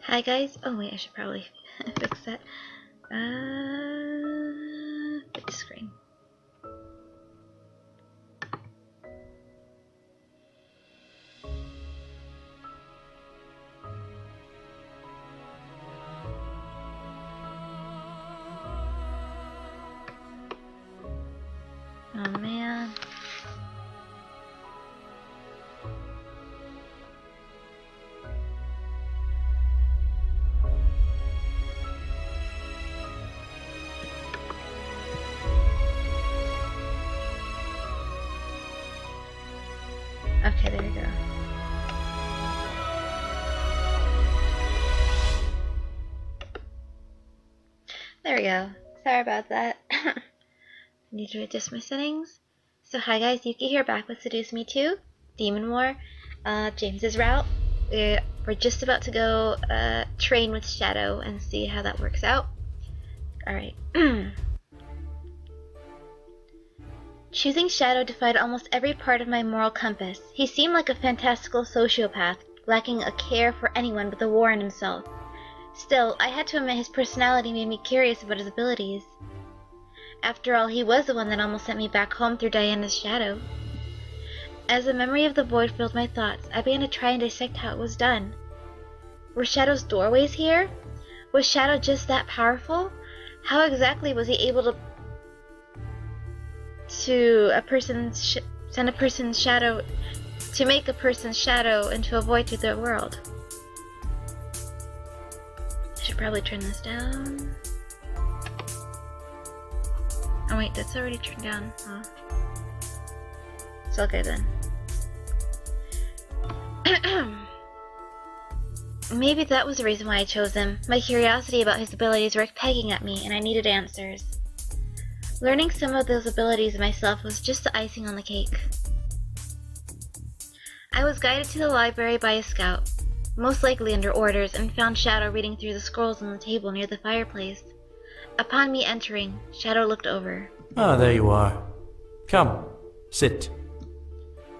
Hi guys. Oh wait, I should probably fix that. Big screen. Oh man. Okay, there we go. There we go. Sorry about that. I need to adjust my settings. So hi guys, Yuki here, back with Seduce Me 2, Demon War, James's route. We're just about to go train with Shadow and see how that works out. Alright. Choosing Shadow defied almost every part of my moral compass. He seemed like a fantastical sociopath, lacking a care for anyone but the war in himself. Still, I had to admit his personality made me curious about his abilities. After all, he was the one that almost sent me back home through Diana's shadow. As the memory of the void filled my thoughts, I began to try and dissect how it was done. Were Shadow's doorways here? Was Shadow just that powerful? How exactly was he able to send a person's shadow to make a person's shadow into a void to their world? I should probably turn this down. Oh wait, that's already turned down. Oh. It's okay then. Maybe that was the reason why I chose him. My curiosity about his abilities were pegging at me, and I needed answers. Learning some of those abilities myself was just the icing on the cake. I was guided to the library by a scout, most likely under orders, and found Shadow reading through the scrolls on the table near the fireplace. Upon me entering, Shadow looked over. Ah, there you are. Come, sit.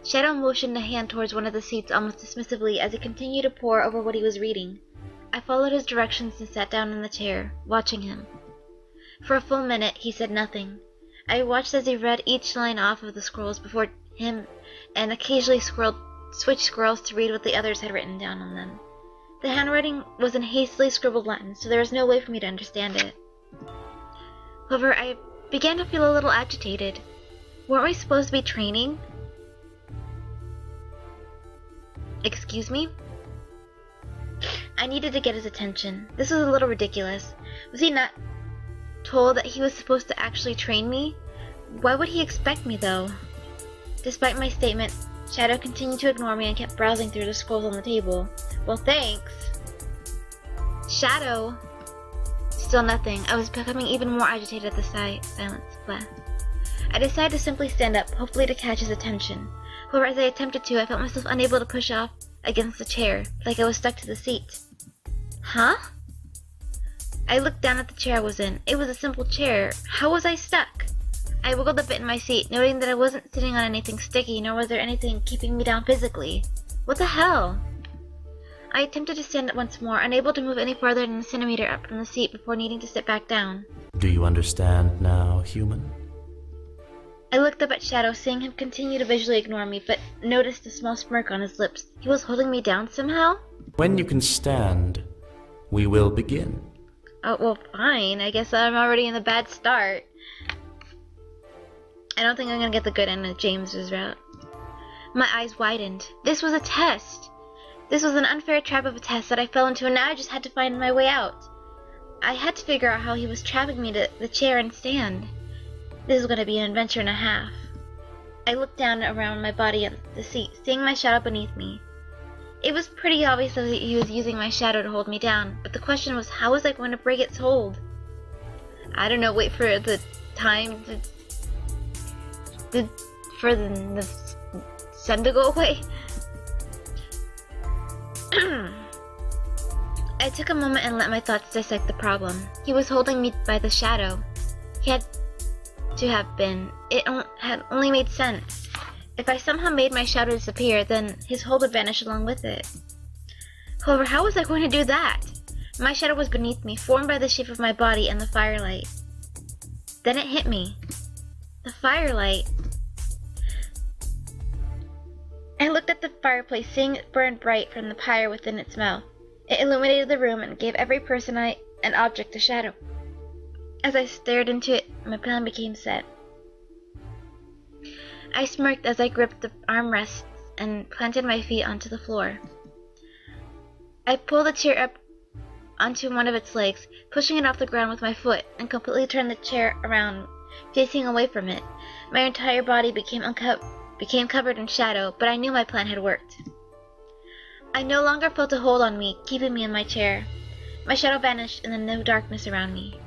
Shadow motioned a hand towards one of the seats almost dismissively as he continued to pore over what he was reading. I followed his directions and sat down in the chair, watching him. For a full minute, he said nothing. I watched as he read each line off of the scrolls before him and occasionally switched scrolls to read what the others had written down on them. The handwriting was in hastily scribbled Latin, so there was no way for me to understand it. However, I began to feel a little agitated. Weren't we supposed to be training? Excuse me? I needed to get his attention. This was a little ridiculous. Was he not told that he was supposed to actually train me? Why would he expect me, though? Despite my statement, Shadow continued to ignore me and kept browsing through the scrolls on the table. Well, thanks. Shadow! Still nothing. I was becoming even more agitated at the silence. Blah. I decided to simply stand up, hopefully to catch his attention. However, as I attempted to, I felt myself unable to push off against the chair, like I was stuck to the seat. Huh? I looked down at the chair I was in. It was a simple chair. How was I stuck? I wiggled a bit in my seat, noting that I wasn't sitting on anything sticky, nor was there anything keeping me down physically. What the hell? I attempted to stand up once more, unable to move any farther than a centimeter up from the seat before needing to sit back down. Do you understand now, human? I looked up at Shadow, seeing him continue to visually ignore me, but noticed a small smirk on his lips. He was holding me down somehow? When you can stand, we will begin. Oh, well, fine. I guess I'm already in the bad start. I don't think I'm gonna get the good end of James's route. My eyes widened. This was a test. This was an unfair trap of a test that I fell into, and now I just had to find my way out. I had to figure out how he was trapping me to the chair and stand. This is gonna be an adventure and a half. I looked down around my body at the seat, seeing my shadow beneath me. It was pretty obvious that he was using my shadow to hold me down, but the question was, how was I going to break its hold? I don't know, wait for the time for the sun to go away? I took a moment and let my thoughts dissect the problem. He was holding me by the shadow. He had to have been. It had only made sense. If I somehow made my shadow disappear, then his hold would vanish along with it. However, how was I going to do that? My shadow was beneath me, formed by the shape of my body and the firelight. Then it hit me. The firelight. I looked at the fireplace, seeing it burn bright from the pyre within its mouth. It illuminated the room and gave every person and object a shadow. As I stared into it, my plan became set. I smirked as I gripped the armrests and planted my feet onto the floor. I pulled the chair up onto one of its legs, pushing it off the ground with my foot, and completely turned the chair around, facing away from it. My entire body became covered in shadow, but I knew my plan had worked. I no longer felt a hold on me, keeping me in my chair. My shadow vanished in the no darkness around me.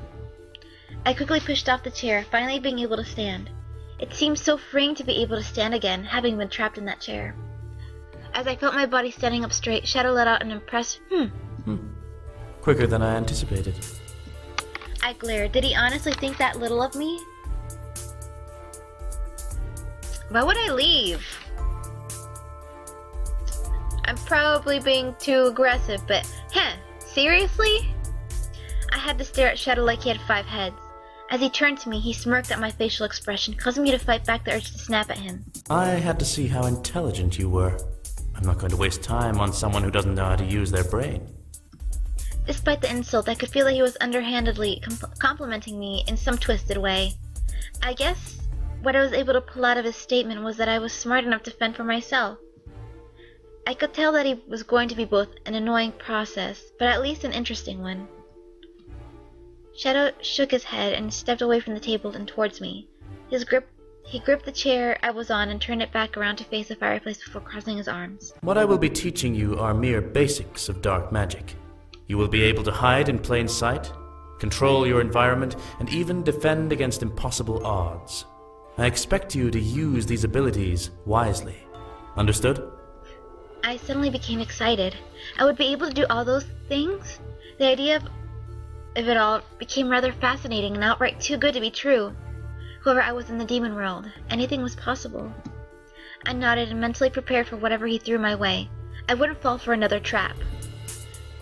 I quickly pushed off the chair, finally being able to stand. It seemed so freeing to be able to stand again, having been trapped in that chair. As I felt my body standing up straight, Shadow let out an impressed Quicker than I anticipated. I glared. Did he honestly think that little of me? Why would I leave? I'm probably being too aggressive, but seriously? I had to stare at Shadow like he had 5 heads. As he turned to me, he smirked at my facial expression, causing me to fight back the urge to snap at him. I had to see how intelligent you were. I'm not going to waste time on someone who doesn't know how to use their brain. Despite the insult, I could feel that he was underhandedly complimenting me in some twisted way. I guess what I was able to pull out of his statement was that I was smart enough to fend for myself. I could tell that he was going to be both an annoying process, but at least an interesting one. Shadow shook his head and stepped away from the table and towards me. He gripped the chair I was on and turned it back around to face the fireplace before crossing his arms. What I will be teaching you are mere basics of dark magic. You will be able to hide in plain sight, control your environment, and even defend against impossible odds. I expect you to use these abilities wisely. Understood? I suddenly became excited. I would be able to do all those things? The idea of it all became rather fascinating and outright too good to be true. However, I was in the demon world. Anything was possible. I nodded and mentally prepared for whatever he threw my way. I wouldn't fall for another trap.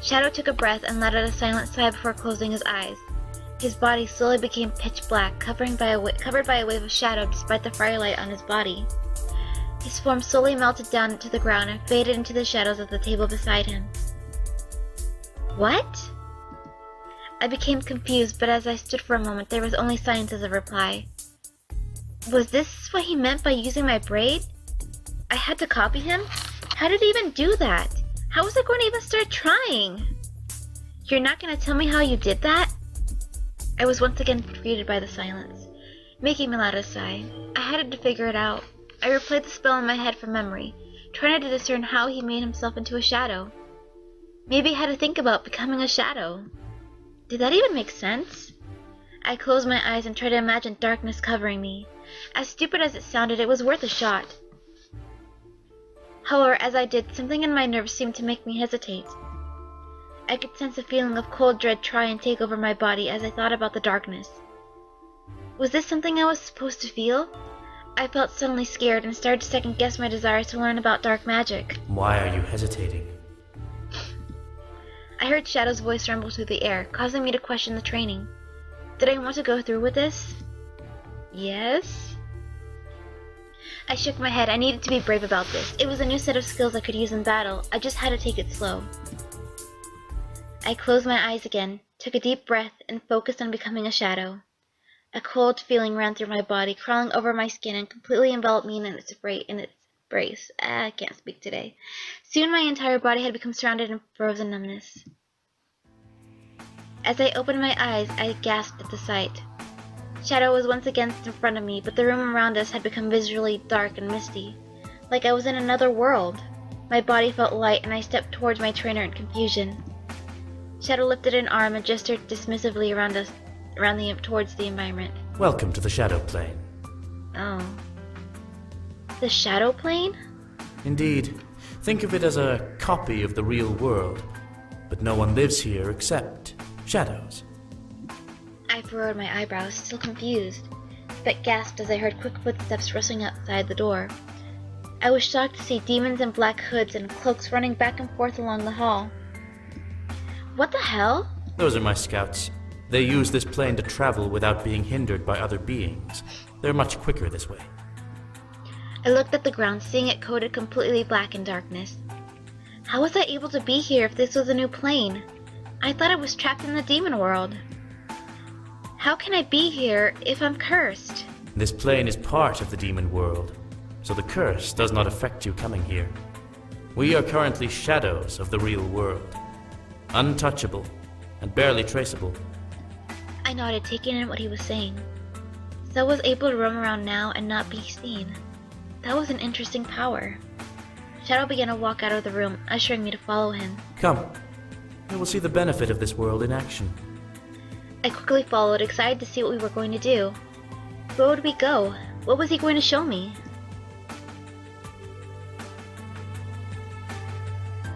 Shadow took a breath and let out a silent sigh before closing his eyes. His body slowly became pitch black, covered by a wave of shadow despite the firelight on his body. His form slowly melted down to the ground and faded into the shadows of the table beside him. What? I became confused, but as I stood for a moment, there was only silence as a reply. Was this what he meant by using my braid? I had to copy him? How did he even do that? How was I going to even start trying? You're not going to tell me how you did that? I was once again greeted by the silence, making me loud a sigh. I had to figure it out. I replayed the spell in my head from memory, trying to discern how he made himself into a shadow. Maybe I had to think about becoming a shadow. Did that even make sense? I closed my eyes and tried to imagine darkness covering me. As stupid as it sounded, it was worth a shot. However, as I did, something in my nerves seemed to make me hesitate. I could sense a feeling of cold dread try and take over my body as I thought about the darkness. Was this something I was supposed to feel? I felt suddenly scared and started to second-guess my desires to learn about dark magic. Why are you hesitating? I heard Shadow's voice rumble through the air, causing me to question the training. Did I want to go through with this? Yes? I shook my head. I needed to be brave about this. It was a new set of skills I could use in battle. I just had to take it slow. I closed my eyes again, took a deep breath, and focused on becoming a shadow. A cold feeling ran through my body, crawling over my skin and completely enveloped me in its embrace. I can't speak today. Soon my entire body had become surrounded in frozen numbness. As I opened my eyes, I gasped at the sight. Shadow was once again in front of me, but the room around us had become visually dark and misty, like I was in another world. My body felt light, and I stepped towards my trainer in confusion. Shadow lifted an arm and gestured dismissively towards the environment. Welcome to the Shadow Plane. Oh. The Shadow Plane? Indeed. Think of it as a copy of the real world, but no one lives here except shadows. I furrowed my eyebrows, still confused, but gasped as I heard quick footsteps rustling outside the door. I was shocked to see demons in black hoods and cloaks running back and forth along the hall. What the hell? Those are my scouts. They use this plane to travel without being hindered by other beings. They're much quicker this way. I looked at the ground, seeing it coated completely black in darkness. How was I able to be here if this was a new plane? I thought I was trapped in the demon world. How can I be here if I'm cursed? This plane is part of the demon world, so the curse does not affect you coming here. We are currently shadows of the real world, untouchable and barely traceable. I nodded, taking in what he was saying. So I was able to roam around now and not be seen. That was an interesting power. Shadow began to walk out of the room, ushering me to follow him. Come, you will see the benefit of this world in action. I quickly followed, excited to see what we were going to do. Where would we go? What was he going to show me?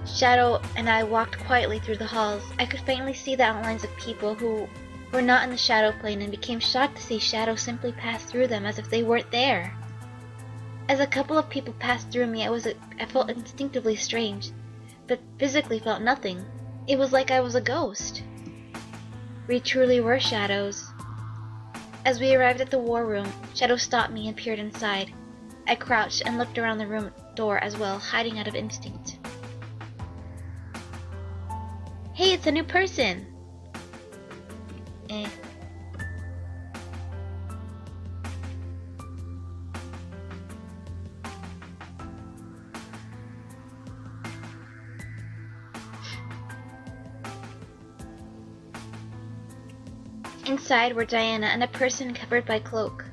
Shadow and I walked quietly through the halls. I could faintly see the outlines of people who were not in the shadow plane and became shocked to see Shadow simply pass through them as if they weren't there. As a couple of people passed through me, I felt instinctively strange, but physically felt nothing. It was like I was a ghost. We truly were shadows. As we arrived at the war room, Shadow stopped me and peered inside. I crouched and looked around the room door as well, hiding out of instinct. Hey, it's a new person! Inside were Diana and a person covered by cloak.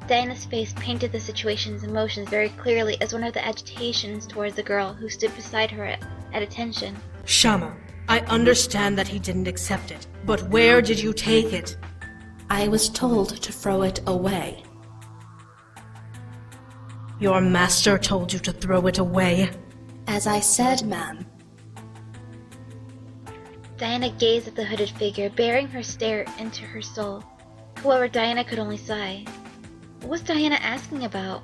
Diana's face painted the situation's emotions very clearly as one of the agitations towards the girl who stood beside her at attention. Shama, I understand that he didn't accept it, but where did you take it? I was told to throw it away. Your master told you to throw it away? As I said, ma'am. Diana gazed at the hooded figure, bearing her stare into her soul. However, Diana could only sigh. What was Diana asking about?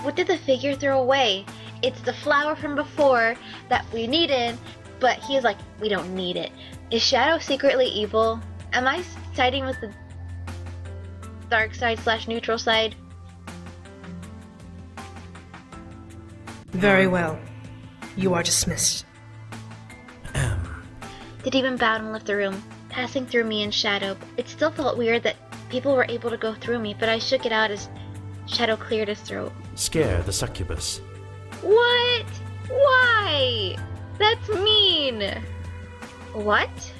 What did the figure throw away? It's the flower from before that we needed, but he's like, we don't need it. Is Shadow secretly evil? Am I siding with the dark side / neutral side? Very well. You are dismissed. The demon bowed and left the room, passing through me and Shadow. It still felt weird that people were able to go through me, but I shook it out as Shadow cleared his throat. Scare the succubus. What? Why? That's mean! What?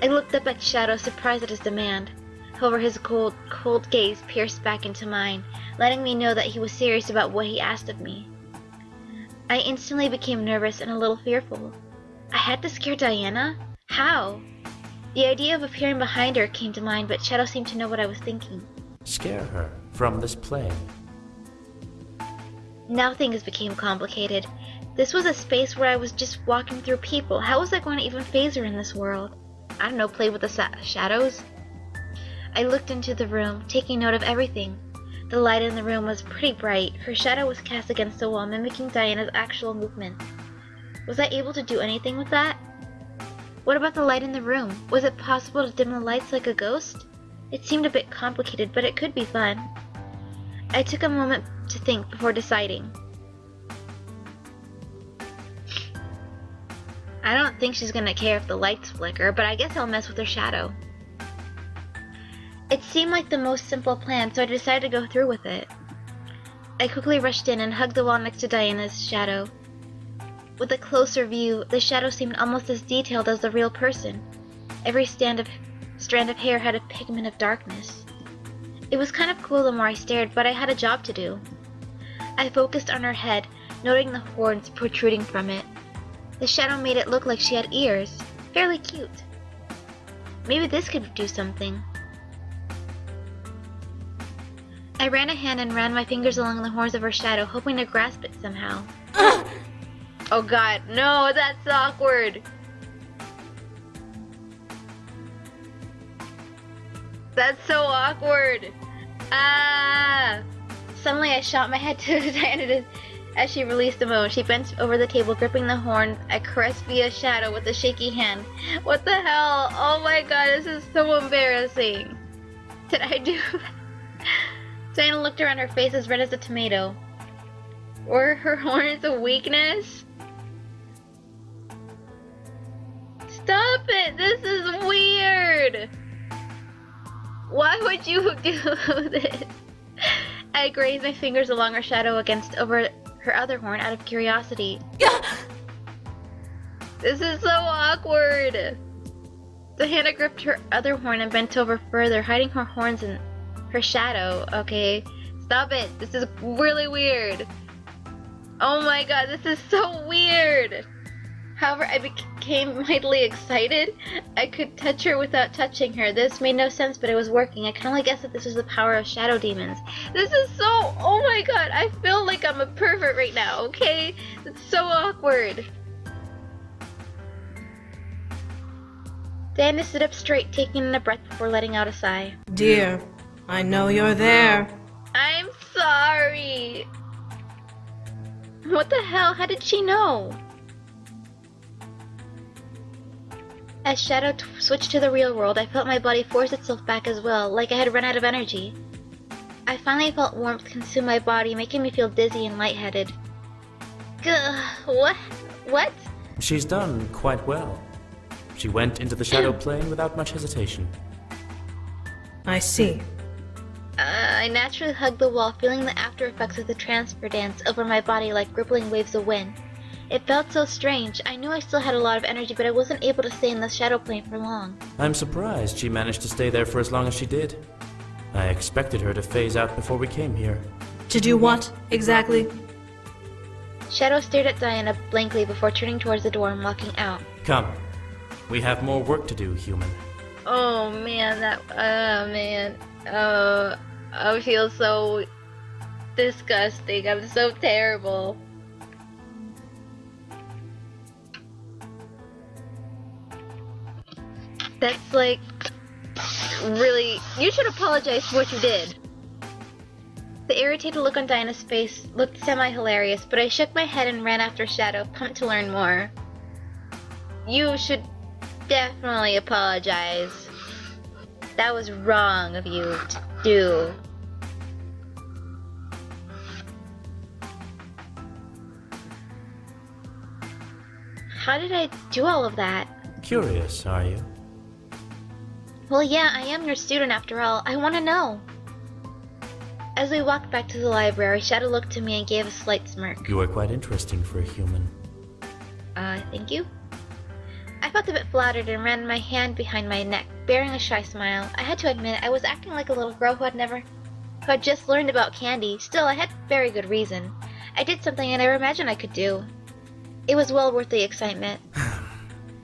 I looked up at Shadow, surprised at his demand. However, his cold gaze pierced back into mine, letting me know that he was serious about what he asked of me. I instantly became nervous and a little fearful. I had to scare Diana? How? The idea of appearing behind her came to mind, but Shadow seemed to know what I was thinking. Scare her from this plane. Now things became complicated. This was a space where I was just walking through people. How was I going to even phase her in this world? I don't know, play with the shadows? I looked into the room, taking note of everything. The light in the room was pretty bright. Her shadow was cast against the wall, mimicking Diana's actual movement. Was I able to do anything with that? What about the light in the room? Was it possible to dim the lights like a ghost? It seemed a bit complicated, but it could be fun. I took a moment to think before deciding. I don't think she's gonna care if the lights flicker, but I guess I'll mess with her shadow. It seemed like the most simple plan, so I decided to go through with it. I quickly rushed in and hugged the wall next to Diana's shadow. With a closer view, the shadow seemed almost as detailed as the real person. Every strand of hair had a pigment of darkness. It was kind of cool the more I stared, but I had a job to do. I focused on her head, noting the horns protruding from it. The shadow made it look like she had ears. Fairly cute. Maybe this could do something. I ran a hand and ran my fingers along the horns of her shadow, hoping to grasp it somehow. Oh god, no, that's awkward! That's so awkward! Ah! Suddenly I shot my head to Diana As she released the moan, she bent over the table, gripping the horn I caressed via shadow with a shaky hand. What the hell? Oh my god, this is so embarrassing. Did I do that? Diana looked around, her face as red as a tomato. Were her horns a weakness? Stop it! This is weird! Why would you do this? I grazed my fingers along her shadow against over her other horn out of curiosity. This is so awkward! Diana gripped her other horn and bent over further, hiding her horns in her shadow. Okay, stop it. This is really weird. Oh my god, this is so weird. However, I became mightily excited. I could touch her without touching her. This made no sense, but it was working. I can only guess that this was the power of shadow demons. This is so... Oh my god, I feel like I'm a pervert right now, okay? It's so awkward. Diana stood up straight, taking in a breath before letting out a sigh. Dear, I know you're there. I'm sorry. What the hell? How did she know? As Shadow switched to the real world, I felt my body force itself back as well, like I had run out of energy. I finally felt warmth consume my body, making me feel dizzy and lightheaded. Gah, what? She's done quite well. She went into the shadow plane without much hesitation. I see. I naturally hugged the wall, feeling the after effects of the transfer dance over my body like rippling waves of wind. It felt so strange. I knew I still had a lot of energy, but I wasn't able to stay in the shadow plane for long. I'm surprised she managed to stay there for as long as she did. I expected her to phase out before we came here. To do what, exactly? Shadow stared at Diana blankly before turning towards the door and walking out. Come. We have more work to do, human. Oh man, I feel so disgusting. I'm so terrible. That's like, really, you should apologize for what you did. The irritated look on Diana's face looked semi-hilarious, but I shook my head and ran after Shadow, pumped to learn more. You should definitely apologize. That was wrong of you to do. How did I do all of that? Curious, are you? Well, yeah, I am your student after all. I want to know. As we walked back to the library, Shadow looked to me and gave a slight smirk. You are quite interesting for a human. Thank you. I felt a bit flattered and ran my hand behind my neck, bearing a shy smile. I had to admit I was acting like a little girl who had just learned about candy. Still, I had very good reason. I did something I never imagined I could do. It was well worth the excitement.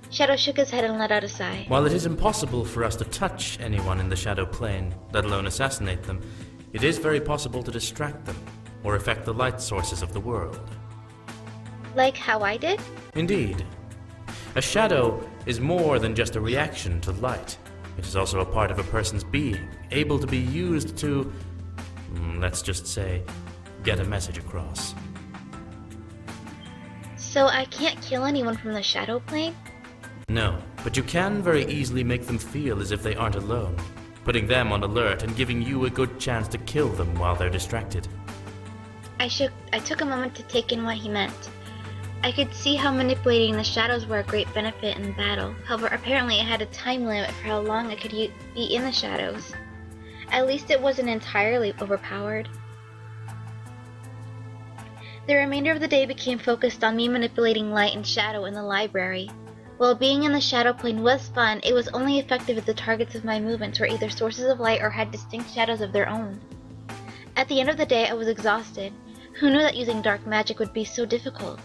Shadow shook his head and let out a sigh. While it is impossible for us to touch anyone in the shadow plane, let alone assassinate them, it is very possible to distract them, or affect the light sources of the world. Like how I did? Indeed. A shadow is more than just a reaction to light. It is also a part of a person's being, able to be used to, let's just say, get a message across. So I can't kill anyone from the shadow plane? No, but you can very easily make them feel as if they aren't alone, putting them on alert and giving you a good chance to kill them while they're distracted. I took a moment to take in what he meant. I could see how manipulating the shadows were a great benefit in battle. However, apparently it had a time limit for how long I could be in the shadows. At least it wasn't entirely overpowered. The remainder of the day became focused on me manipulating light and shadow in the library. While being in the shadow plane was fun, it was only effective if the targets of my movements were either sources of light or had distinct shadows of their own. At the end of the day, I was exhausted. Who knew that using dark magic would be so difficult?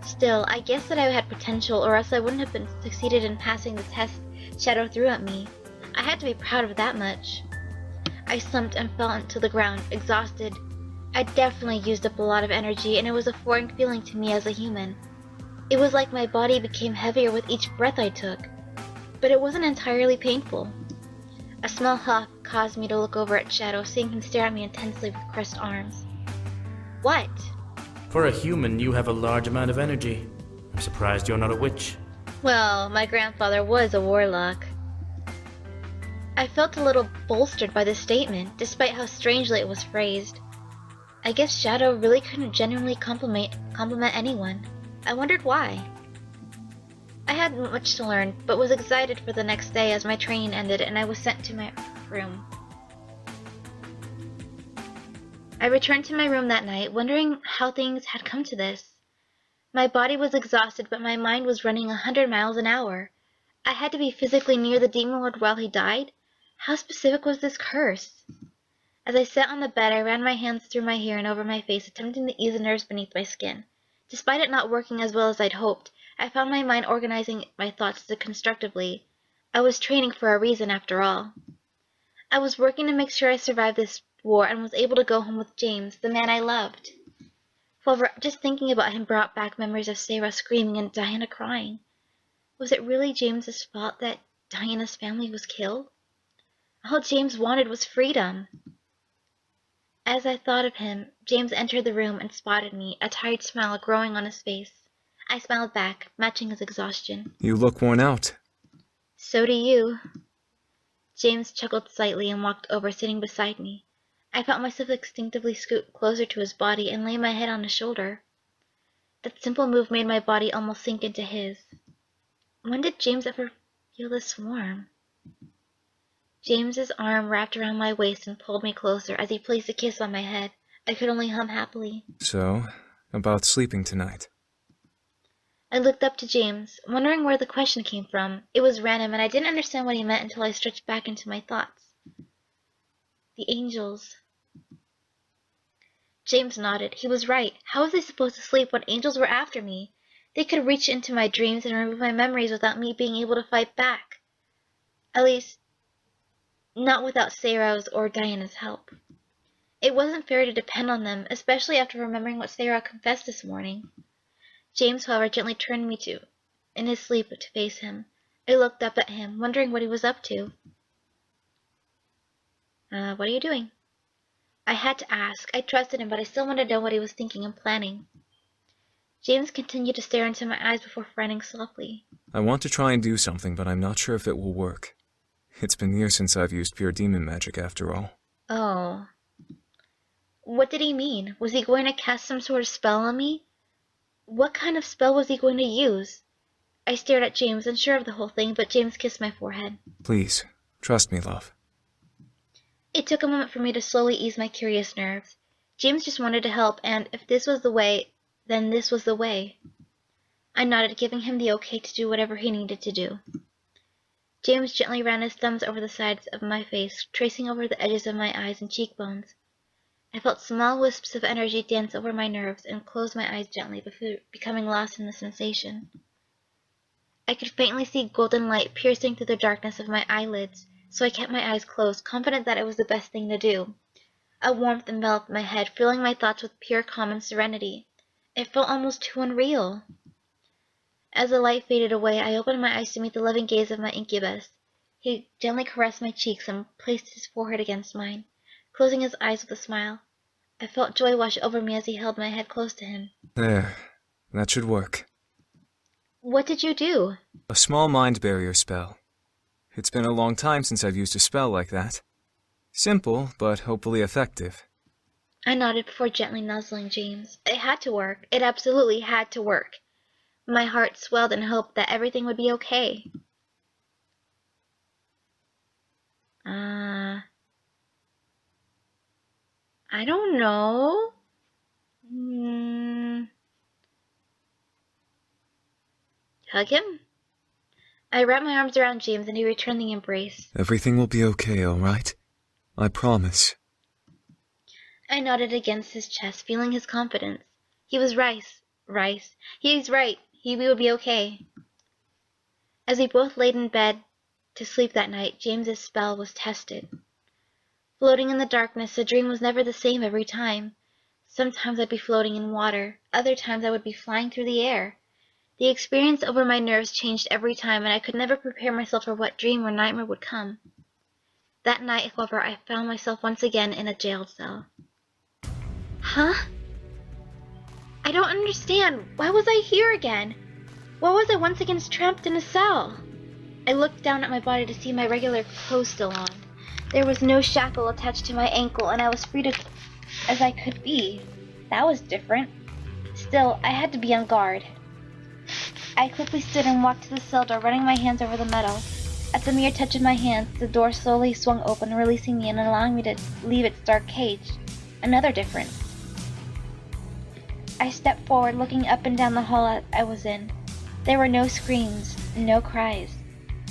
Still, I guess that I had potential, or else I wouldn't have succeeded in passing the test Shadow threw at me. I had to be proud of that much. I slumped and fell to the ground, exhausted. I definitely used up a lot of energy, and it was a foreign feeling to me as a human. It was like my body became heavier with each breath I took, but it wasn't entirely painful. A small huff caused me to look over at Shadow, seeing him stare at me intensely with crossed arms. What? For a human, you have a large amount of energy. I'm surprised you're not a witch. Well, my grandfather was a warlock. I felt a little bolstered by this statement, despite how strangely it was phrased. I guess Shadow really couldn't genuinely compliment anyone. I wondered why. I had much to learn, but was excited for the next day as my training ended and I was sent to my room. I returned to my room that night, wondering how things had come to this. My body was exhausted, but my mind was running 100 miles an hour. I had to be physically near the Demon Lord while he died? How specific was this curse? As I sat on the bed, I ran my hands through my hair and over my face, attempting to ease the nerves beneath my skin. Despite it not working as well as I'd hoped, I found my mind organizing my thoughts constructively. I was training for a reason, after all. I was working to make sure I survived this war and was able to go home with James, the man I loved. However, just thinking about him brought back memories of Sarah screaming and Diana crying. Was it really James's fault that Diana's family was killed? All James wanted was freedom. As I thought of him, James entered the room and spotted me, a tired smile growing on his face. I smiled back, matching his exhaustion. You look worn out. So do you. James chuckled slightly and walked over, sitting beside me. I felt myself instinctively scoot closer to his body and lay my head on his shoulder. That simple move made my body almost sink into his. When did James ever feel this warm? James's arm wrapped around my waist and pulled me closer as he placed a kiss on my head. I could only hum happily. So, about sleeping tonight. I looked up to James, wondering where the question came from. It was random, and I didn't understand what he meant until I stretched back into my thoughts. The angels. James nodded. He was right. How was I supposed to sleep when angels were after me? They could reach into my dreams and remove my memories without me being able to fight back. At least, not without Sarah's or Diana's help. It wasn't fair to depend on them, especially after remembering what Sarah confessed this morning. James, however, gently turned me in his sleep to face him. I looked up at him, wondering what he was up to. What are you doing? I had to ask. I trusted him, but I still wanted to know what he was thinking and planning. James continued to stare into my eyes before frowning softly. I want to try and do something, but I'm not sure if it will work. It's been years since I've used pure demon magic, after all. Oh. What did he mean? Was he going to cast some sort of spell on me? What kind of spell was he going to use? I stared at James, unsure of the whole thing, but James kissed my forehead. Please, trust me, love. It took a moment for me to slowly ease my curious nerves. James just wanted to help, and if this was the way, then this was the way. I nodded, giving him the okay to do whatever he needed to do. James gently ran his thumbs over the sides of my face, tracing over the edges of my eyes and cheekbones. I felt small wisps of energy dance over my nerves and closed my eyes gently before becoming lost in the sensation. I could faintly see golden light piercing through the darkness of my eyelids, so I kept my eyes closed, confident that it was the best thing to do. A warmth enveloped my head, filling my thoughts with pure calm and serenity. It felt almost too unreal. As the light faded away, I opened my eyes to meet the loving gaze of my incubus. He gently caressed my cheeks and placed his forehead against mine, closing his eyes with a smile. I felt joy wash over me as he held my head close to him. There. That should work. What did you do? A small mind barrier spell. It's been a long time since I've used a spell like that. Simple, but hopefully effective. I nodded before gently nuzzling James. It had to work. It absolutely had to work. My heart swelled in hope that everything would be okay. I don't know. Hug him? I wrapped my arms around James and he returned the embrace. Everything will be okay, alright? I promise. I nodded against his chest, feeling his confidence. He was right. He's right. We would be okay. As we both laid in bed to sleep that night, James's spell was tested. Floating in the darkness, the dream was never the same every time. Sometimes I'd be floating in water. Other times I would be flying through the air. The experience over my nerves changed every time, and I could never prepare myself for what dream or nightmare would come. That night, however, I found myself once again in a jail cell. Huh? I don't understand. Why was I here again? Why was I once again trapped in a cell? I looked down at my body to see my regular clothes still on. There was no shackle attached to my ankle, and I was free as I could be. That was different. Still, I had to be on guard. I quickly stood and walked to the cell door, running my hands over the metal. At the mere touch of my hands, the door slowly swung open, releasing me and allowing me to leave its dark cage. Another difference. I stepped forward, looking up and down the hall I was in. There were no screams, no cries.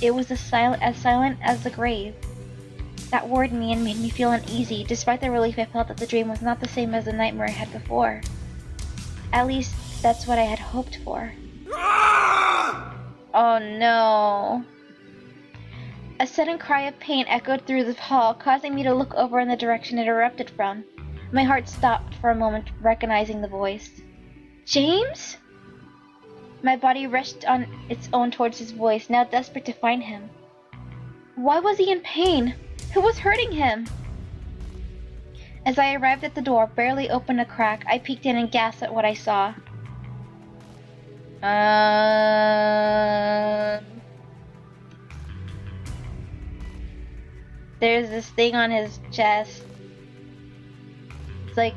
It was as silent as the grave. That worried me and made me feel uneasy, despite the relief I felt that the dream was not the same as the nightmare I had before. At least, that's what I had hoped for. Oh no. A sudden cry of pain echoed through the hall, causing me to look over in the direction it erupted from. My heart stopped for a moment, recognizing the voice. James? My body rushed on its own towards his voice, now desperate to find him. Why was he in pain? Who was hurting him? As I arrived at the door, barely opened a crack, I peeked in and gasped at what I saw. There's this thing on his chest. It's like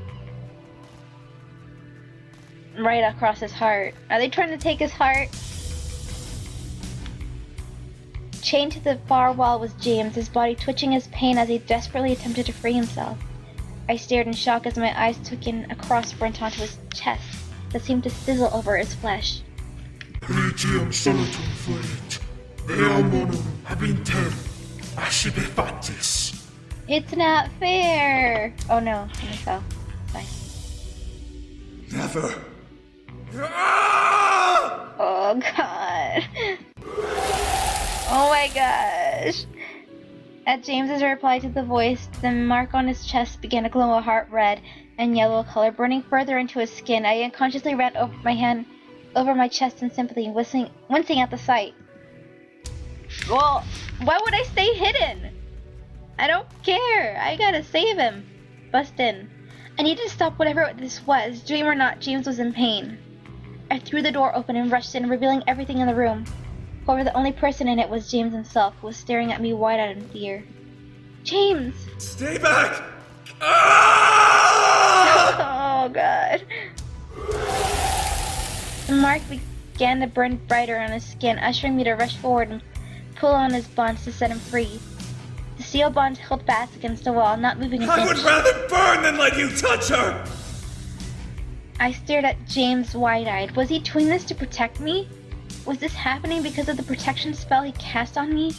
right across his heart. Are they trying to take his heart? Chained to the far wall was James, his body twitching his pain as he desperately attempted to free himself. I stared in shock as my eyes took in a cross burnt onto his chest that seemed to sizzle over his flesh. It's not fair! Oh no, I fell. Fine. Never. Oh god. Oh my gosh. At James's reply to the voice, the mark on his chest began to glow a heart red and yellow color, burning further into his skin. I unconsciously ran over my hand over my chest in sympathy, wincing at the sight. Well, why would I stay hidden? I don't care. I gotta save him. Bust in. I needed to stop whatever this was. Dream or not, James was in pain. I threw the door open and rushed in, revealing everything in the room. However, the only person in it was James himself, who was staring at me wide-eyed in fear. James! Stay back! Oh, God. The mark began to burn brighter on his skin, ushering me to rush forward and pull on his bonds to set him free. The steel bond held fast against the wall, not moving an inch. I would rather burn than let you touch her! I stared at James wide-eyed. Was he doing this to protect me? Was this happening because of the protection spell he cast on me?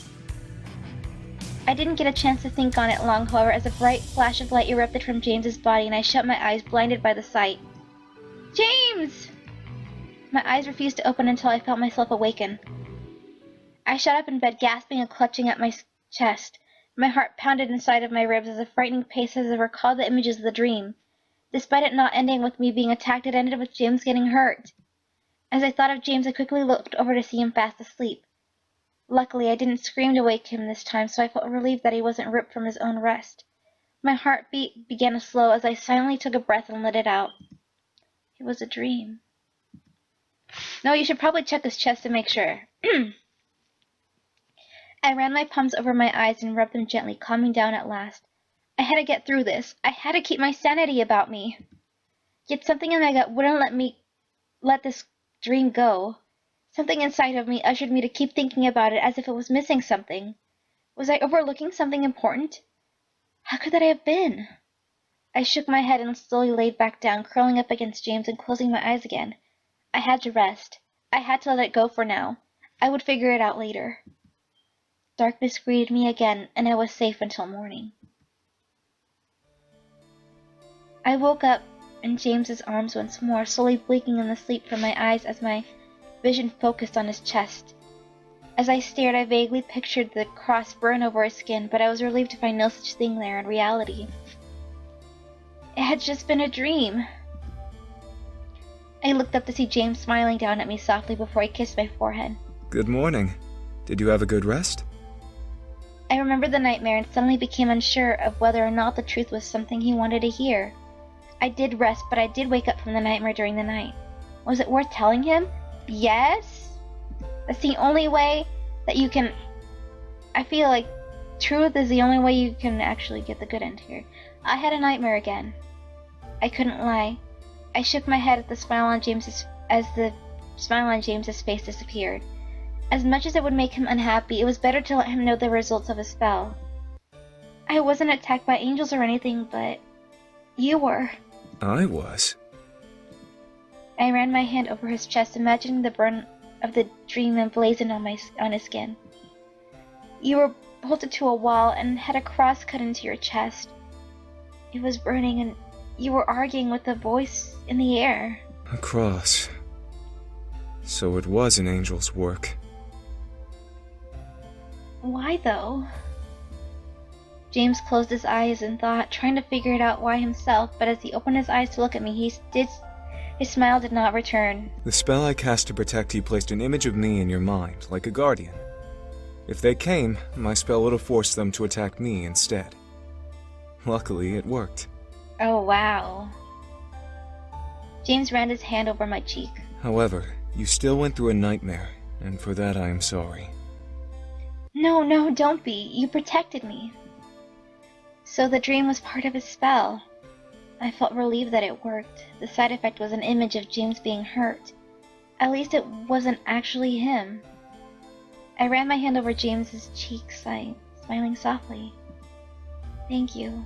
I didn't get a chance to think on it long, however, as a bright flash of light erupted from James's body and I shut my eyes, blinded by the sight. James! My eyes refused to open until I felt myself awaken. I sat up in bed, gasping and clutching at my chest. My heart pounded inside of my ribs as a frightening pace as I recalled the images of the dream. Despite it not ending with me being attacked, it ended with James getting hurt. As I thought of James, I quickly looked over to see him fast asleep. Luckily, I didn't scream to wake him this time, so I felt relieved that he wasn't ripped from his own rest. My heartbeat began to slow as I silently took a breath and let it out. It was a dream. No, you should probably check his chest to make sure. I ran my palms over my eyes and rubbed them gently, calming down at last. I had to get through this. I had to keep my sanity about me. Yet something in my gut wouldn't let me let this dream go. Something inside of me ushered me to keep thinking about it as if it was missing something. Was I overlooking something important? How could that have been? I shook my head and slowly laid back down, curling up against James and closing my eyes again. I had to rest. I had to let it go for now. I would figure it out later. Darkness greeted me again, and I was safe until morning. I woke up in James's arms once more, slowly blinking in the sleep from my eyes as my vision focused on his chest. As I stared, I vaguely pictured the cross burn over his skin, but I was relieved to find no such thing there in reality. It had just been a dream. I looked up to see James smiling down at me softly before he kissed my forehead. Good morning. Did you have a good rest? I remembered the nightmare and suddenly became unsure of whether or not the truth was something he wanted to hear. I did rest, but I did wake up from the nightmare during the night. Was it worth telling him? Yes? That's the only way that you can... I feel like truth is the only way you can actually get the good end here. I had a nightmare again. I couldn't lie. I shook my head at the smile on James's as the smile on James's face disappeared. As much as it would make him unhappy, it was better to let him know the results of his spell. I wasn't attacked by angels or anything, but you were. I was. I ran my hand over his chest, imagining the burn of the dream emblazoned on his skin. You were bolted to a wall and had a cross cut into your chest. It was burning, and you were arguing with a voice in the air. A cross. So it was an angel's work. Why, though? James closed his eyes in thought, trying to figure it out why himself, but as he opened his eyes to look at me, his smile did not return. The spell I cast to protect you placed an image of me in your mind, like a guardian. If they came, my spell would have forced them to attack me instead. Luckily, it worked. Oh, wow. James ran his hand over my cheek. However, you still went through a nightmare, and for that I am sorry. No, don't be. You protected me. So the dream was part of his spell. I felt relieved that it worked. The side effect was an image of James being hurt. At least it wasn't actually him. I ran my hand over James's cheek, smiling softly. Thank you.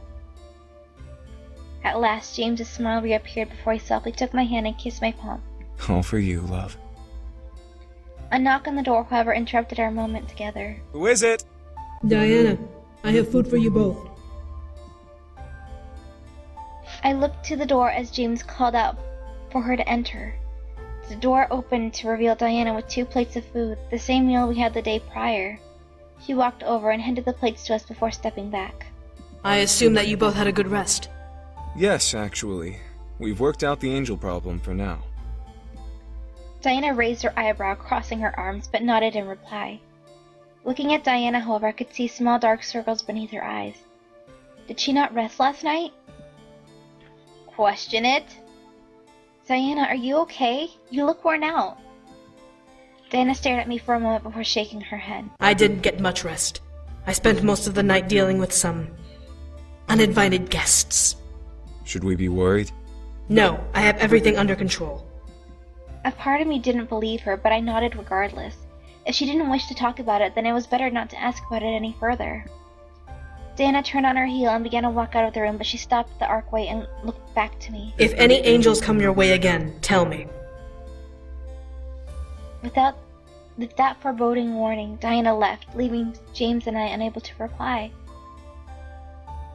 At last, James's smile reappeared before he softly took my hand and kissed my palm. All for you, love. A knock on the door, however, interrupted our moment together. Who is it? Diana, I have food for you both. I looked to the door as James called out for her to enter. The door opened to reveal Diana with 2 plates of food, the same meal we had the day prior. She walked over and handed the plates to us before stepping back. I assume that you both had a good rest. Yes, actually. We've worked out the angel problem for now. Diana raised her eyebrow, crossing her arms, but nodded in reply. Looking at Diana, however, I could see small dark circles beneath her eyes. Did she not rest last night? Question it. Diana, are you okay? You look worn out. Diana stared at me for a moment before shaking her head. I didn't get much rest. I spent most of the night dealing with some uninvited guests. Should we be worried? No, I have everything under control. A part of me didn't believe her, but I nodded regardless. If she didn't wish to talk about it, then it was better not to ask about it any further. Diana turned on her heel and began to walk out of the room, but she stopped at the archway and looked back to me. If any angels come your way again, tell me. With that foreboding warning, Diana left, leaving James and I unable to reply.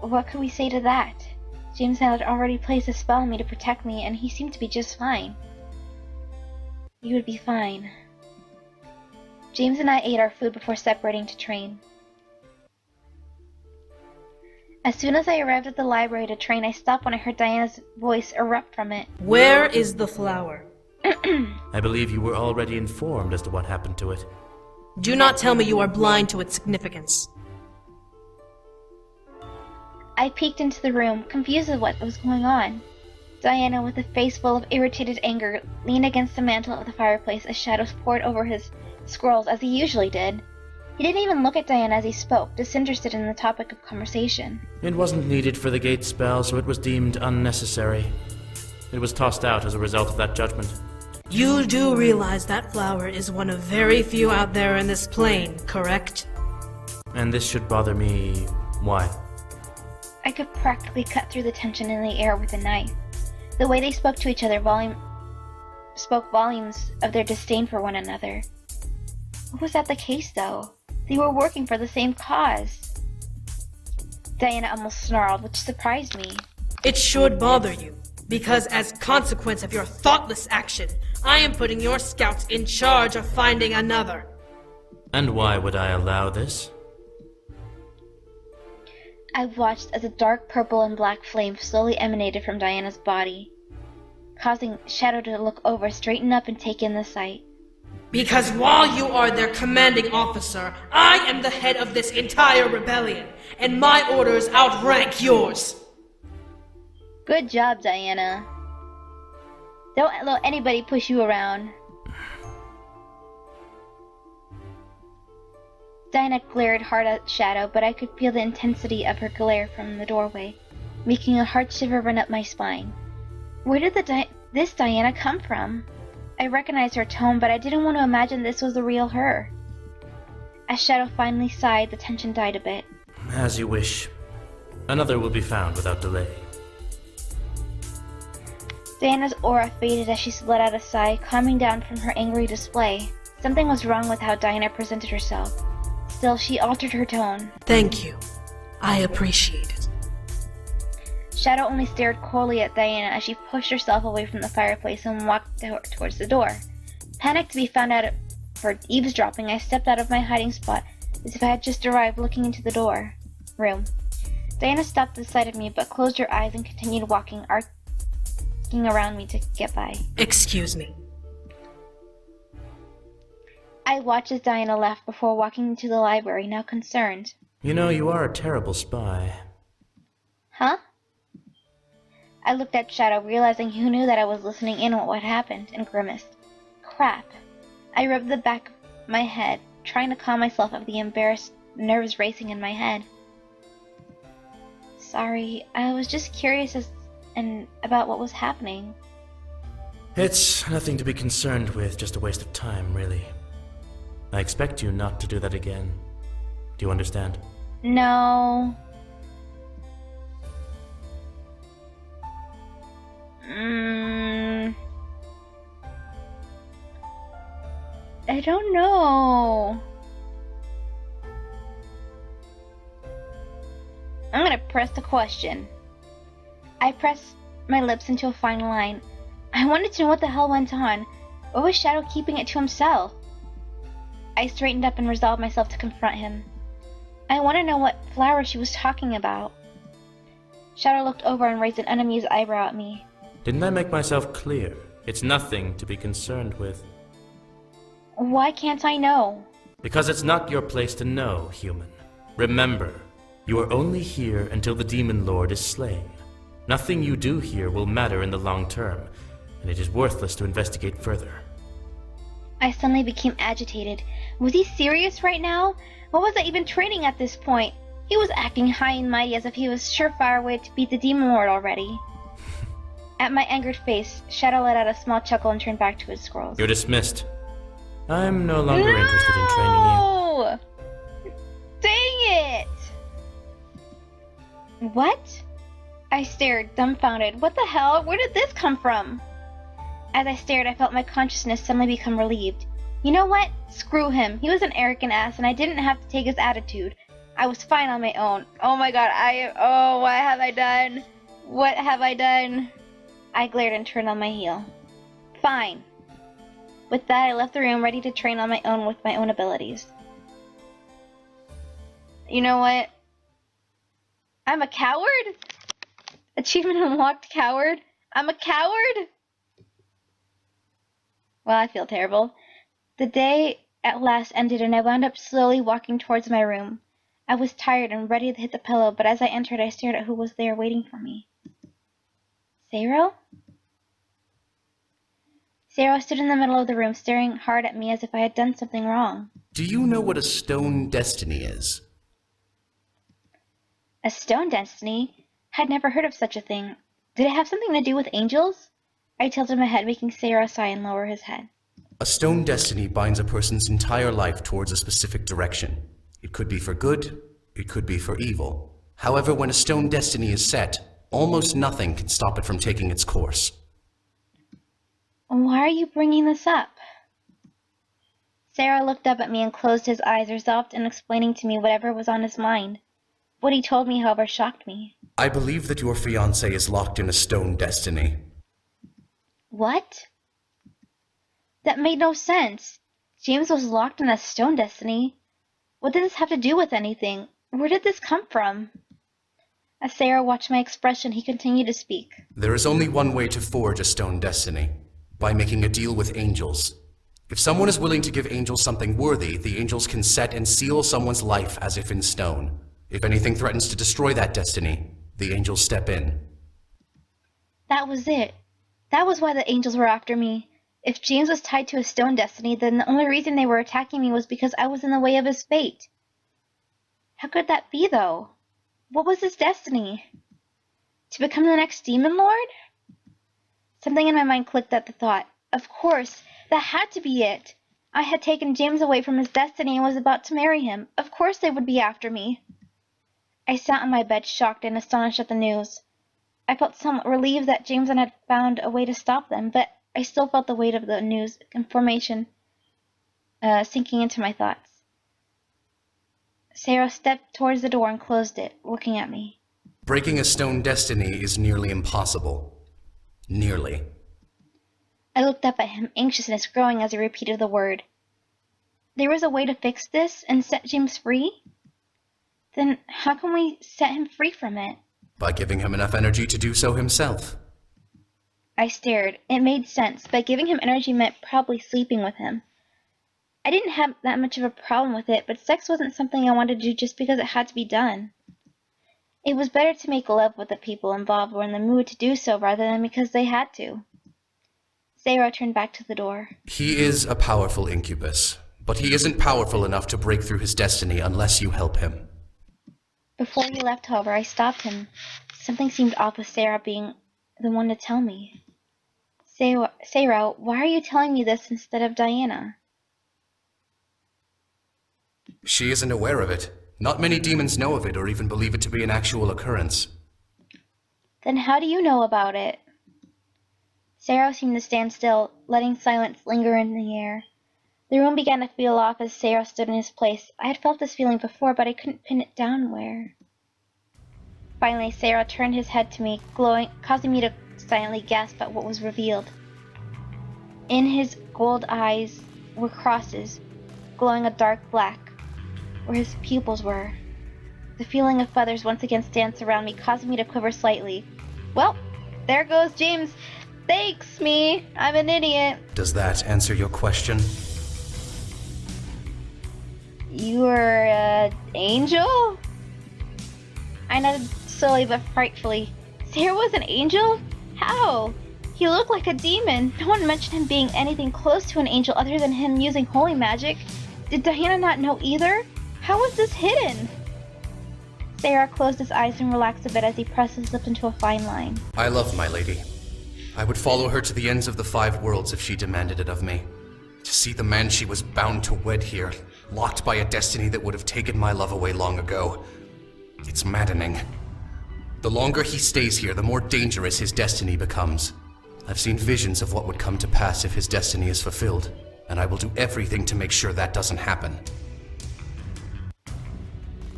What could we say to that? James had already placed a spell on me to protect me, and he seemed to be just fine. You would be fine. James and I ate our food before separating to train. As soon as I arrived at the library to train, I stopped when I heard Diana's voice erupt from it. Where is the flower? I believe you were already informed as to what happened to it. Do not tell me you are blind to its significance. I peeked into the room, confused at what was going on. Diana, with a face full of irritated anger, leaned against the mantel of the fireplace as shadows poured over his scrolls as he usually did. He didn't even look at Diana as he spoke, disinterested in the topic of conversation. It wasn't needed for the gate spell, so it was deemed unnecessary. It was tossed out as a result of that judgment. You do realize that flower is one of very few out there in this plane, correct? And this should bother me. Why? I could practically cut through the tension in the air with a knife. The way they spoke to each other spoke volumes of their disdain for one another. Was that the case, though? They were working for the same cause. Diana almost snarled, which surprised me. It should bother you, because as consequence of your thoughtless action, I am putting your scouts in charge of finding another. And why would I allow this? I watched as a dark purple and black flame slowly emanated from Diana's body, causing Shadow to look over, straighten up, and take in the sight. Because while you are their commanding officer, I am the head of this entire rebellion, and my orders outrank yours. Good job, Diana. Don't let anybody push you around. Diana glared hard at Shadow, but I could feel the intensity of her glare from the doorway, making a hard shiver run up my spine. Where did this Diana come from? I recognized her tone, but I didn't want to imagine this was the real her. As Shadow finally sighed, the tension died a bit. As you wish. Another will be found without delay. Diana's aura faded as she let out a sigh, calming down from her angry display. Something was wrong with how Diana presented herself. Still, she altered her tone. Thank you. I appreciate it. Shadow only stared coldly at Diana as she pushed herself away from the fireplace and walked towards the door. Panicked to be found out for eavesdropping, I stepped out of my hiding spot as if I had just arrived, looking into the room. Diana stopped at the sight of me but closed her eyes and continued walking, arcing around me to get by. Excuse me. I watched as Diana left before walking into the library, now concerned. You know, you are a terrible spy. Huh? I looked at Shadow, realizing he knew that I was listening in on what happened, and grimaced. Crap. I rubbed the back of my head, trying to calm myself of the embarrassed nerves racing in my head. Sorry, I was just curious about what was happening. It's nothing to be concerned with, just a waste of time, really. I expect you not to do that again. Do you understand? No. I don't know. I'm gonna press the question. I pressed my lips into a fine line. I wanted to know what the hell went on. Or was Shadow keeping it to himself? I straightened up and resolved myself to confront him. I want to know what flower she was talking about. Shadow looked over and raised an unamused eyebrow at me. Didn't I make myself clear? It's nothing to be concerned with. Why can't I know? Because it's not your place to know, human. Remember, you are only here until the Demon Lord is slain. Nothing you do here will matter in the long term, and it is worthless to investigate further. I suddenly became agitated. Was he serious right now? What was I even training at this point? He was acting high and mighty as if he was surefire way to beat the Demon Lord already. At my angered face, Shadow let out a small chuckle and turned back to his scrolls. You're dismissed. I'm no longer interested in training you. Dang it! What? I stared, dumbfounded. What the hell? Where did this come from? As I stared, I felt my consciousness suddenly become relieved. You know what? Screw him. He was an arrogant ass, and I didn't have to take his attitude. I was fine on my own. Oh my god, what have I done? What have I done? I glared and turned on my heel. Fine. With that, I left the room, ready to train on my own with my own abilities. You know what? I'm a coward? Achievement unlocked, coward? I'm a coward? Well, I feel terrible. The day at last ended and I wound up slowly walking towards my room. I was tired and ready to hit the pillow, but as I entered, I stared at who was there waiting for me. Zero? Zero stood in the middle of the room, staring hard at me as if I had done something wrong. Do you know what a stone destiny is? A stone destiny? I'd never heard of such a thing. Did it have something to do with angels? I tilted my head, making Zero sigh and lower his head. A stone destiny binds a person's entire life towards a specific direction. It could be for good, it could be for evil. However, when a stone destiny is set, almost nothing can stop it from taking its course. Why are you bringing this up? Sarah looked up at me and closed his eyes, resolved in explaining to me whatever was on his mind. What he told me, however, shocked me. I believe that your fiancé is locked in a stone destiny. What? That made no sense. James was locked in a stone destiny. What did this have to do with anything? Where did this come from? As Sarah watched my expression, he continued to speak. There is only one way to forge a stone destiny, by making a deal with angels. If someone is willing to give angels something worthy, the angels can set and seal someone's life as if in stone. If anything threatens to destroy that destiny, the angels step in. That was it. That was why the angels were after me. If James was tied to a stone destiny, then the only reason they were attacking me was because I was in the way of his fate. How could that be, though? What was his destiny? To become the next demon lord? Something in my mind clicked at the thought. Of course, that had to be it. I had taken James away from his destiny and was about to marry him. Of course they would be after me. I sat on my bed, shocked and astonished at the news. I felt somewhat relieved that James had found a way to stop them, but I still felt the weight of the news information sinking into my thoughts. Sarah stepped towards the door and closed it, looking at me. Breaking a stone destiny is nearly impossible. Nearly. I looked up at him, anxiousness growing as he repeated the word. There was a way to fix this and set James free? Then how can we set him free from it? By giving him enough energy to do so himself. I stared. It made sense, but giving him energy meant probably sleeping with him. I didn't have that much of a problem with it, but sex wasn't something I wanted to do just because it had to be done. It was better to make love with the people involved were in the mood to do so rather than because they had to. Sarah turned back to the door. He is a powerful incubus, but he isn't powerful enough to break through his destiny unless you help him. Before he left, however, I stopped him. Something seemed off with Sarah being the one to tell me. Sarah, why are you telling me this instead of Diana? She isn't aware of it. Not many demons know of it or even believe it to be an actual occurrence. Then how do you know about it? Sarah seemed to stand still, letting silence linger in the air. The room began to feel off as Sarah stood in his place. I had felt this feeling before, but I couldn't pin it down where. Finally, Sarah turned his head to me, causing me to silently gasp at what was revealed. In his gold eyes were crosses, glowing a dark black, where his pupils were. The feeling of feathers once again danced around me, causing me to quiver slightly. Well, there goes James. Thanks, me. I'm an idiot. Does that answer your question? You are an angel? I nodded slowly but frightfully. Sarah was an angel? How? He looked like a demon. No one mentioned him being anything close to an angel other than him using holy magic. Did Diana not know either? How was this hidden? Sarah closed his eyes and relaxed a bit as he pressed his lips into a fine line. I love my lady. I would follow her to the ends of the 5 worlds if she demanded it of me. To see the man she was bound to wed here, locked by a destiny that would have taken my love away long ago. It's maddening. The longer he stays here, the more dangerous his destiny becomes. I've seen visions of what would come to pass if his destiny is fulfilled, and I will do everything to make sure that doesn't happen.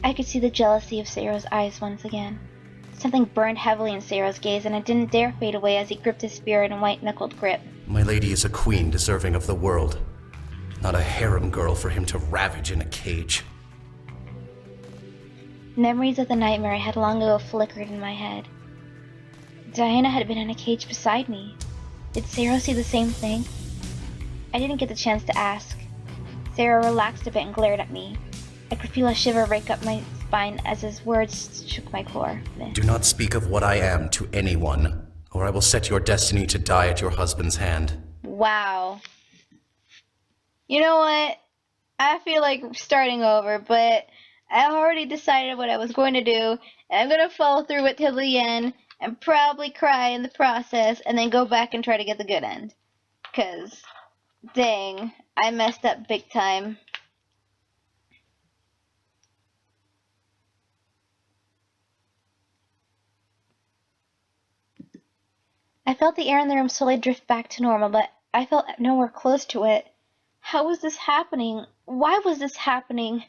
I could see the jealousy of Sarah's eyes once again. Something burned heavily in Sarah's gaze, and it didn't dare fade away as he gripped his spear in a white-knuckled grip. My lady is a queen deserving of the world, not a harem girl for him to ravage in a cage. Memories of the nightmare I had long ago flickered in my head. Diana had been in a cage beside me. Did Sarah see the same thing? I didn't get the chance to ask. Sarah relaxed a bit and glared at me. I could feel a shiver rake up my spine as his words shook my core. Do not speak of what I am to anyone, or I will set your destiny to die at your husband's hand. Wow. You know what? I feel like starting over, but I already decided what I was going to do, and I'm going to follow through with till the end, and probably cry in the process, and then go back and try to get the good end. 'Cause, dang, I messed up big time. I felt the air in the room slowly drift back to normal, but I felt nowhere close to it. How was this happening? Why was this happening?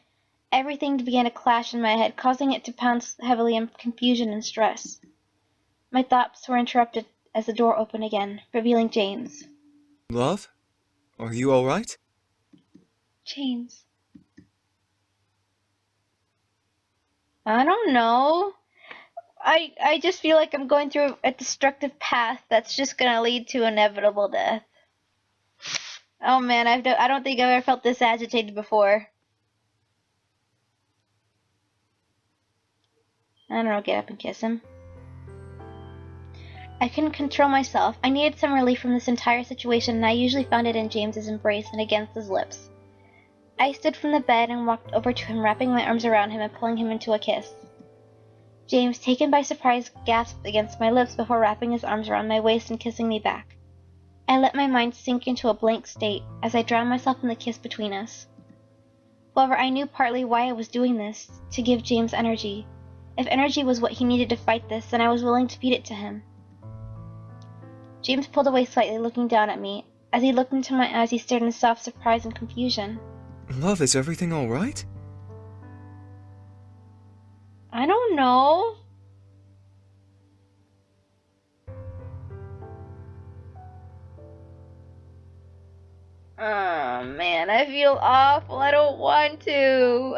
Everything began to clash in my head, causing it to pound heavily in confusion and stress. My thoughts were interrupted as the door opened again, revealing James. Love? Are you alright? James. I don't know. I just feel like I'm going through a destructive path that's just gonna lead to inevitable death. Oh man, I don't think I've ever felt this agitated before. I don't know, get up and kiss him. I couldn't control myself. I needed some relief from this entire situation, and I usually found it in James's embrace and against his lips. I stood from the bed and walked over to him, wrapping my arms around him and pulling him into a kiss. James, taken by surprise, gasped against my lips before wrapping his arms around my waist and kissing me back. I let my mind sink into a blank state as I drowned myself in the kiss between us. However, I knew partly why I was doing this, to give James energy. If energy was what he needed to fight this, then I was willing to feed it to him. James pulled away slightly, looking down at me. As he looked into my eyes, he stared in soft surprise and confusion. Love, is everything all right? I don't know. Oh man, I feel awful. I don't want to.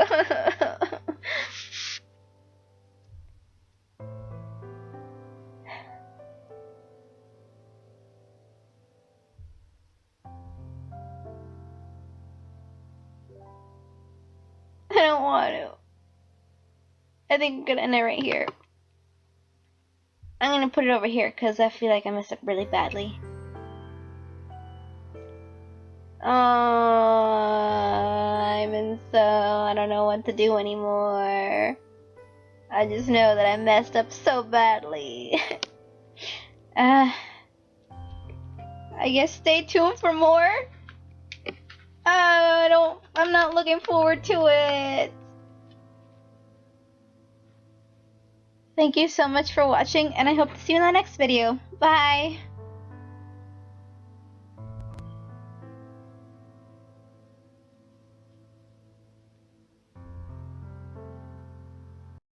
I don't want to. I think I'm gonna end it right here. I'm gonna put it over here because I feel like I messed up really badly. Oh, I'm in so I don't know what to do anymore. I just know that I messed up so badly. I guess stay tuned for more. I'm not looking forward to it. Thank you so much for watching, and I hope to see you in the next video. Bye!